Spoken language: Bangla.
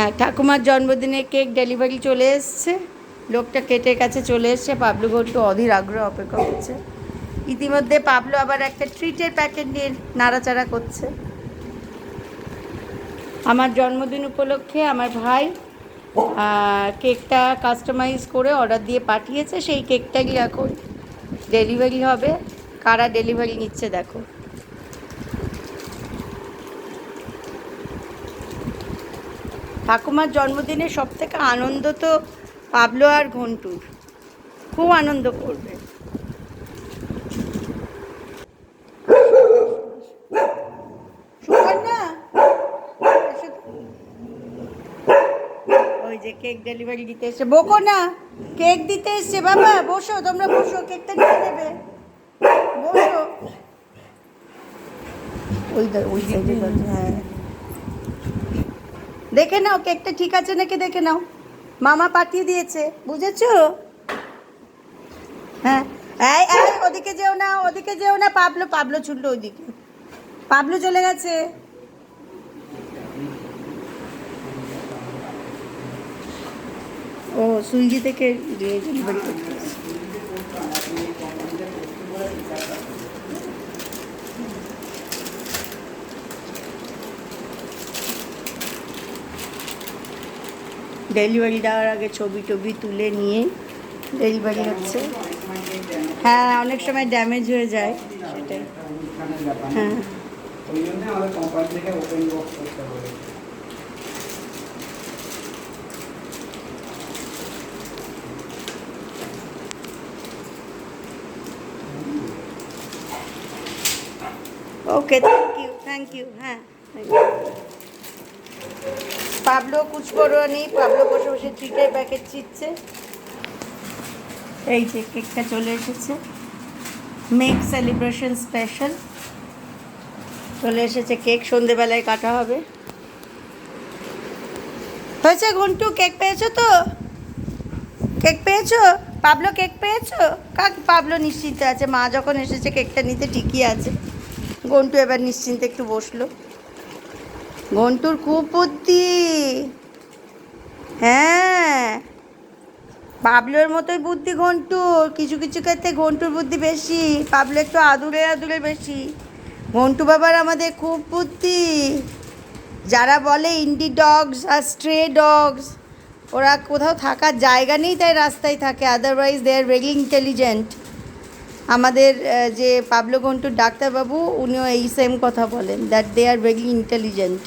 হ্যাঁ, ঠাকুমার জন্মদিনে কেক ডেলিভারি চলে এসছে। লোকটা কেটের কাছে চলে এসছে। পাবলু একটু অধীর আগ্রহ অপেক্ষা করছে। ইতিমধ্যে পাবলু আবার একটা ট্রিটের প্যাকেট নিয়ে নাড়াচাড়া করছে। আমার জন্মদিন উপলক্ষে আমার ভাই কেকটা কাস্টমাইজ করে অর্ডার দিয়ে পাঠিয়েছে। সেই কেকটাই এখন ডেলিভারি হবে। কারা ডেলিভারি নিচ্ছে দেখো। ঠাকুমার জন্মদিনে সবথেকে আনন্দ তো পাবলো আর ঘন্টুর, খুব আনন্দ করবে। ওই যে কেক ডেলিভারি দিতে এসছে, বকো না, কেক দিতে এসছে বাবা, বসো তোমরা, বসো, কেকটা নিয়ে নেবে, বসো। ওই সাইডে, হ্যাঁ, দেখে নাও কেকটা ঠিক আছে নাকি দেখে নাও, মামা পাঠিয়ে দিয়েছে, বুঝেছো? হ্যাঁ, এই এই ওদিকে যেও না, ওদিকে যেও না, পাবলো পাবলো ছুটলো ওইদিকে, পাবলো চলে গেছে। ও সুইগি থেকে ডেলিভারি করতে ডেলিভারি দেওয়ার আগে ছবি টবি তুলে নিয়ে ডেলিভারি হচ্ছে। হ্যাঁ, অনেক সময় ড্যামেজ হয়ে যায়, সেটাই। হ্যাঁ, ওকে, থ্যাংক ইউ। হ্যাঁ, পাবলো কুচকরো নেই, পাবলো বসে বসে ট্রিটের প্যাকেট চিচ্ছে। এই যে কেকটা চলে এসেছে, মেক সেলিব্রেশন স্পেশাল চলে এসেছে। কেক সন্ধেবেলায় কাটা হবে। হয়েছে ঘন্টু, কেক পেয়েছো তো? কেক পেয়েছো পাবলো? কেক পেয়েছো? কাক পাবলো নিশ্চিন্তে আছে, মা যখন এসেছে কেকটা নিতে ঠিকই আছে। ঘন্টু এবার নিশ্চিন্তে একটু বসলো। ঘন্টুর খুব বুদ্ধি। হ্যাঁ, পাবলোর মতোই বুদ্ধি ঘন্টুর, কিছু কিছু ক্ষেত্রে ঘন্টুর বুদ্ধি বেশি, পাবলো একটু আদুরে আদুরে বেশি। ঘন্টু বাবার আমাদের খুব বুদ্ধি। যারা বলে ইন্ডি ডগস আর স্ট্রে ডগস, ওরা কোথাও থাকার জায়গা নেই তাই রাস্তায় থাকে, otherwise they are very intelligent. আমাদের যে পাবলো ঘন্টুর ডাক্তারবাবু, উনিও এই সেম কথা বলেন, that they are very intelligent.